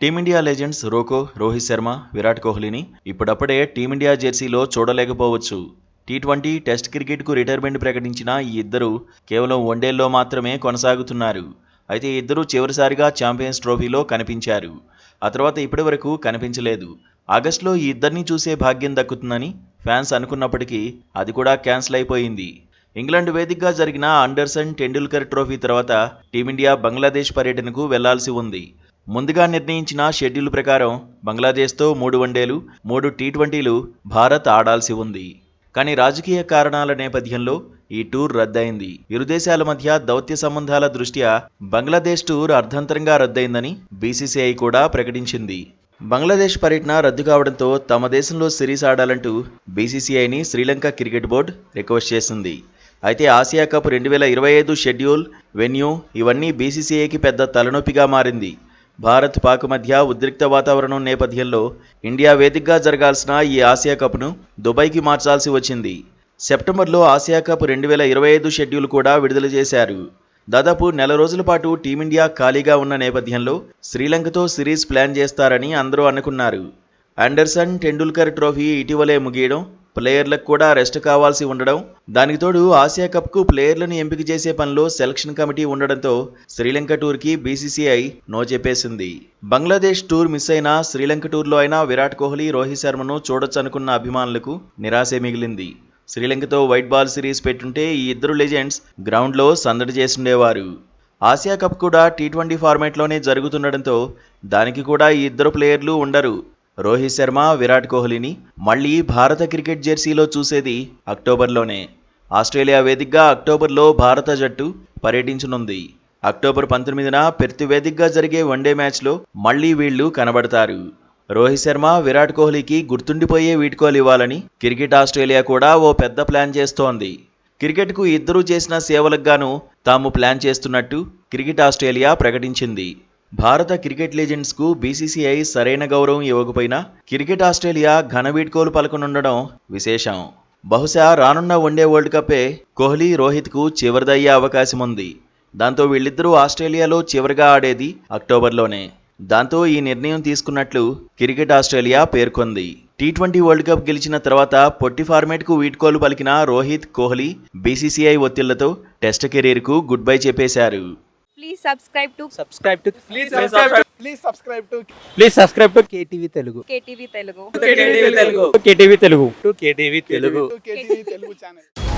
Team India legends Rohit Sharma, Virat కోహ్లీని ఇప్పుడప్పుడే team India జెర్సీలో చూడలేకపోవచ్చు. టీ20 టెస్ట్ క్రికెట్కు రిటైర్మెంట్ ప్రకటించిన ఈ ఇద్దరు కేవలం వన్డేల్లో మాత్రమే కొనసాగుతున్నారు. అయితే ఈ ఇద్దరు చివరిసారిగా ఛాంపియన్స్ ట్రోఫీలో కనిపించారు. ఆ తర్వాత ఇప్పటి వరకు కనిపించలేదు. ఆగస్టులో ఈ ఇద్దరిని చూసే భాగ్యం దక్కుతుందని ఫ్యాన్స్ అనుకున్నప్పటికీ అది కూడా క్యాన్సిల్ అయిపోయింది. ఇంగ్లాండ్ వేదికగా జరిగిన అండర్సన్ టెండూల్కర్ ట్రోఫీ తర్వాత టీమిండియా బంగ్లాదేశ్ పర్యటనకు వెళ్లాల్సి ఉంది. ముందుగా నిర్ణయించిన షెడ్యూల్ ప్రకారం బంగ్లాదేశ్తో 3 వన్డేలు, 3 టీ20లు భారత్ ఆడాల్సి ఉంది. కానీ రాజకీయ కారణాల నేపథ్యంలో ఈ టూర్ రద్దయింది. ఇరు దేశాల మధ్య దౌత్య సంబంధాల దృష్ట్యా బంగ్లాదేశ్ టూర్ అర్ధంతరంగా రద్దయిందని బీసీసీఐ కూడా ప్రకటించింది. బంగ్లాదేశ్ పర్యటన రద్దు కావడంతో తమ దేశంలో సిరీస్ ఆడాలంటూ బీసీసీఐని శ్రీలంక క్రికెట్ బోర్డు రిక్వెస్ట్ చేసింది. అయితే ఆసియా కప్ 2025 షెడ్యూల్, వెన్యూ ఇవన్నీ బీసీసీఐకి పెద్ద తలనొప్పిగా మారింది. భారత్ పాక్ మధ్య ఉద్రిక్త వాతావరణం నేపథ్యంలో ఇండియా వేదికగా జరగాల్సిన ఈ ఆసియా కప్ను దుబాయ్కి మార్చాల్సి వచ్చింది. సెప్టెంబర్లో ఆసియా కప్ 2025 షెడ్యూల్ కూడా విడుదల చేశారు. దాదాపు నెల రోజుల పాటు టీమిండియా ఖాళీగా ఉన్న నేపథ్యంలో శ్రీలంకతో సిరీస్ ప్లాన్ చేస్తారని అందరూ అనుకున్నారు. అండర్సన్ టెండూల్కర్ ట్రోఫీ ఇటీవలే ముగియడం, ప్లేయర్లకు కూడా రెస్ట్ కావాల్సి ఉండడం, దానికి తోడు ఆసియా కప్కు ప్లేయర్లను ఎంపిక చేసే పనిలో సెలక్షన్ కమిటీ ఉండడంతో శ్రీలంక టూర్కి బీసీసీఐ నో చెప్పేసింది. బంగ్లాదేశ్ టూర్ మిస్ అయినా శ్రీలంక టూర్లో అయినా విరాట్ కోహ్లీ, రోహిత్ శర్మను చూడొచ్చనుకున్న అభిమానులకు నిరాశే మిగిలింది. శ్రీలంకతో వైట్ బాల్ సిరీస్ పెట్టుంటే ఈ ఇద్దరు లెజెండ్స్ గ్రౌండ్లో సందడి చేసుండేవారు. ఆసియా కప్ కూడా టీ20 ఫార్మాట్లోనే జరుగుతుండడంతో దానికి కూడా ఈ ఇద్దరు ప్లేయర్లు ఉండరు. రోహిత్ శర్మ, విరాట్ కోహ్లీని మళ్లీ భారత క్రికెట్ జెర్సీలో చూసేది అక్టోబర్లోనే. ఆస్ట్రేలియా వేదికగా అక్టోబర్లో భారత జట్టు పర్యటించనుంది. అక్టోబర్ 19న పెర్త్ వేదికగా జరిగే వన్డే మ్యాచ్లో మళ్లీ వీళ్లు కనబడతారు. రోహిత్ శర్మ, విరాట్ కోహ్లీకి గుర్తుండిపోయే వీడ్కోలు ఇవ్వాలని క్రికెట్ ఆస్ట్రేలియా కూడా ఓ పెద్ద ప్లాన్ చేస్తోంది. క్రికెట్కు ఇద్దరూ చేసిన సేవలకు గాను తాము ప్లాన్ చేస్తున్నట్టు క్రికెట్ ఆస్ట్రేలియా ప్రకటించింది. భారత క్రికెట్ లెజెండ్స్కు బీసీసీఐ సరైన గౌరవం ఇవ్వకపోయినా క్రికెట్ ఆస్ట్రేలియా ఘన వీడ్కోలు పలకనుండడం విశేషం. బహుశా రానున్న వన్డే వరల్డ్ కప్పే కోహ్లీ, రోహిత్కు చివరిదయ్యే అవకాశం ఉంది. దాంతో వీళ్ళిద్దరూ ఆస్ట్రేలియాలో చివరిగా ఆడేది అక్టోబర్లోనే. దాంతో ఈ నిర్ణయం తీసుకున్నట్లు క్రికెట్ ఆస్ట్రేలియా పేర్కొంది. టీ20 వరల్డ్ కప్ గెలిచిన తర్వాత పొట్టి ఫార్మేట్కు వీడ్కోలు పలికిన రోహిత్, కోహ్లీ బీసీసీఐ ఒత్తిళ్లతో టెస్ట్ కెరీర్కు గుడ్ బై చెప్పేశారు. Please subscribe to KTV Telugu. KTV Telugu. KTV Telugu. KTV Telugu channel.